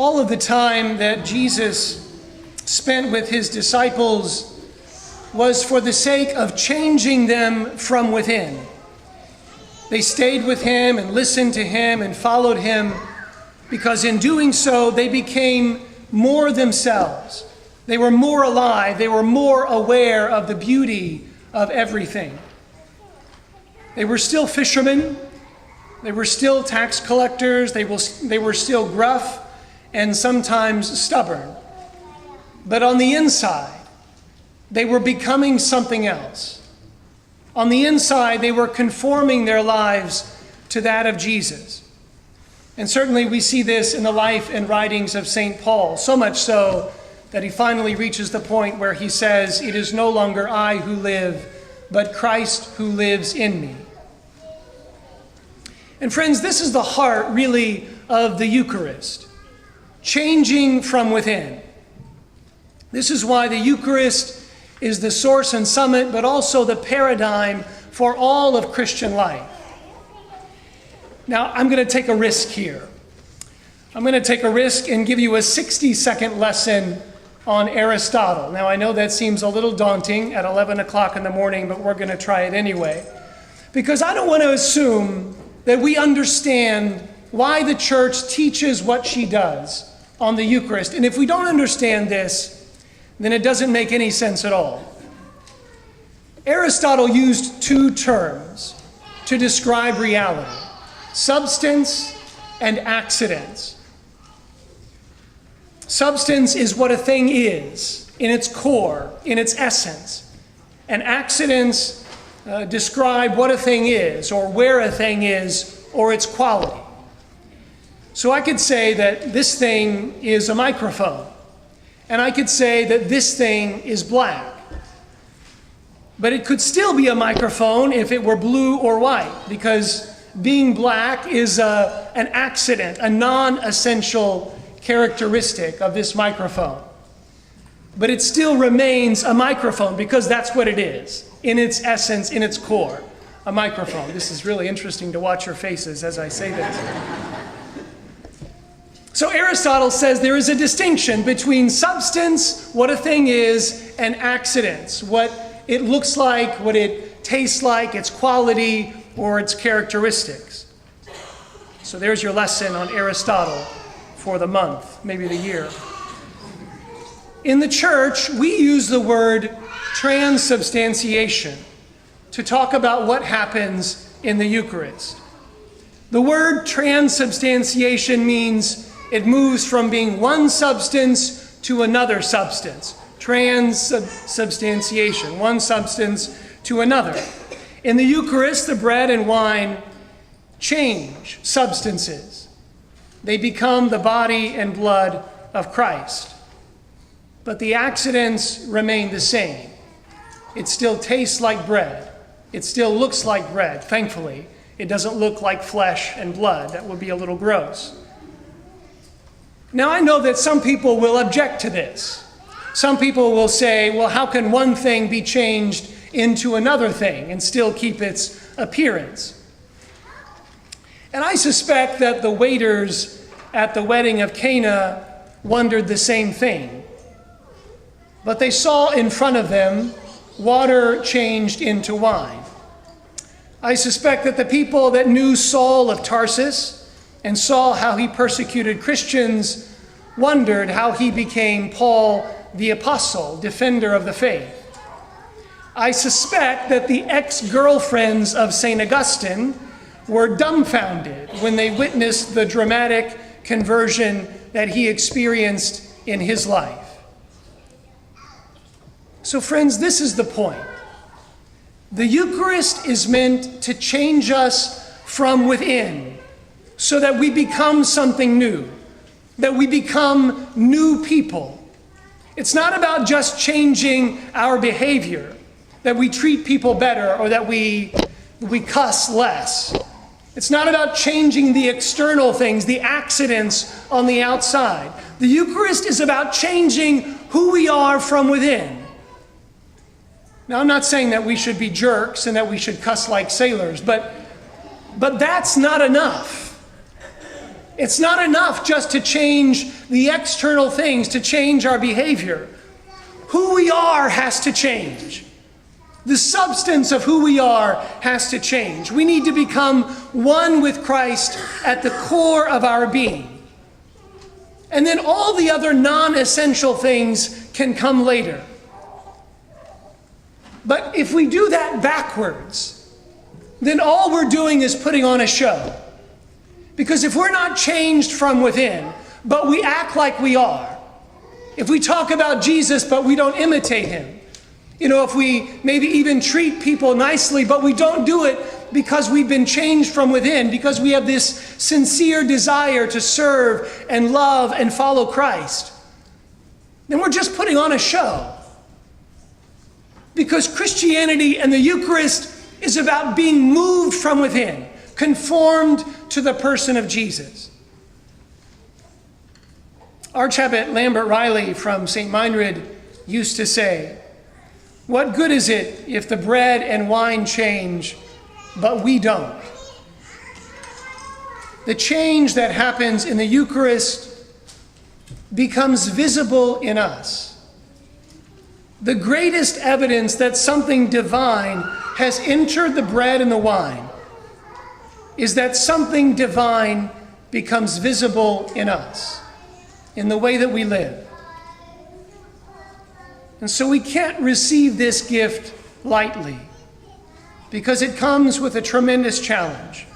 all of the time that Jesus spent with his disciples was for the sake of changing them from within. They stayed with him and listened to him and followed him because in doing so, they became more themselves. They were more alive. They were more aware of the beauty of everything. They were still fishermen. They were still tax collectors. They were still gruff and sometimes stubborn. But on the inside, they were becoming something else. On the inside, they were conforming their lives to that of Jesus. And certainly we see this in the life and writings of St. Paul, so much so that he finally reaches the point where he says, "It is no longer I who live, but Christ who lives in me." And friends, this is the heart, really, of the Eucharist, changing from within. This is why the Eucharist is the source and summit, but also the paradigm for all of Christian life. Now, I'm going to take a risk here. I'm going to take a risk and give you a 60-second lesson on Aristotle. Now, I know that seems a little daunting at 11 o'clock in the morning, but we're going to try it anyway. Because I don't want to assume that we understand why the church teaches what she does on the Eucharist. And if we don't understand this, then it doesn't make any sense at all. Aristotle used two terms to describe reality: substance and accidents. Substance is what a thing is, in its core, in its essence. And accidents describe what a thing is, or where a thing is, or its quality. So I could say that this thing is a microphone, and I could say that this thing is black. But it could still be a microphone if it were blue or white, because being black is an accident, a non-essential characteristic of this microphone. But it still remains a microphone because that's what it is, in its essence, in its core, a microphone. This is really interesting to watch your faces as I say this. So Aristotle says there is a distinction between substance, what a thing is, and accidents, what it looks like, what it tastes like, its quality, or its characteristics. So there's your lesson on Aristotle for the month, maybe the year. In the church, we use the word transubstantiation to talk about what happens in the Eucharist. The word transubstantiation means it moves from being one substance to another substance. Transubstantiation, one substance to another. In the Eucharist, the bread and wine change substances. They become the body and blood of Christ. But the accidents remain the same. It still tastes like bread. It still looks like bread, thankfully. It doesn't look like flesh and blood. That would be a little gross. Now, I know that some people will object to this. Some people will say, well, how can one thing be changed into another thing and still keep its appearance? And I suspect that the waiters at the wedding of Cana wondered the same thing. But they saw in front of them water changed into wine. I suspect that the people that knew Saul of Tarsus and saw how he persecuted Christians wondered how he became Paul the Apostle, defender of the faith. I suspect that the ex-girlfriends of St. Augustine were dumbfounded when they witnessed the dramatic conversion that he experienced in his life. So friends, this is the point. The Eucharist is meant to change us from within so that we become something new, that we become new people. It's not about just changing our behavior, that we treat people better or that we cuss less. It's not about changing the external things, the accidents on the outside. The Eucharist is about changing who we are from within. Now, I'm not saying that we should be jerks and that we should cuss like sailors, but that's not enough. It's not enough just to change the external things, to change our behavior. Who we are has to change. The substance of who we are has to change. We need to become one with Christ at the core of our being. And then all the other non-essential things can come later. But if we do that backwards, then all we're doing is putting on a show. Because if we're not changed from within, but we act like we are, if we talk about Jesus but we don't imitate him, if we maybe even treat people nicely, but we don't do it because we've been changed from within, because we have this sincere desire to serve and love and follow Christ, then we're just putting on a show. Because Christianity and the Eucharist is about being moved from within, conformed to the person of Jesus. Archbishop Lambert Riley from St. Meinrad used to say, "What good is it if the bread and wine change, but we don't?" The change that happens in the Eucharist becomes visible in us. The greatest evidence that something divine has entered the bread and the wine is that something divine becomes visible in us, in the way that we live. And so we can't receive this gift lightly, because it comes with a tremendous challenge.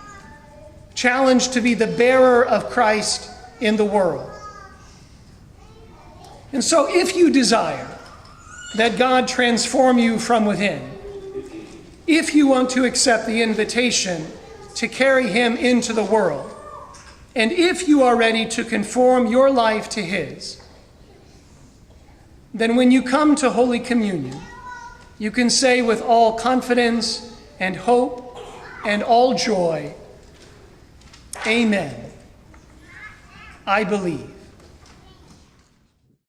Challenge to be the bearer of Christ in the world. And so if you desire that God transform you from within, if you want to accept the invitation to carry him into the world, and if you are ready to conform your life to his, then when you come to Holy Communion, you can say with all confidence and hope and all joy, "Amen. I believe."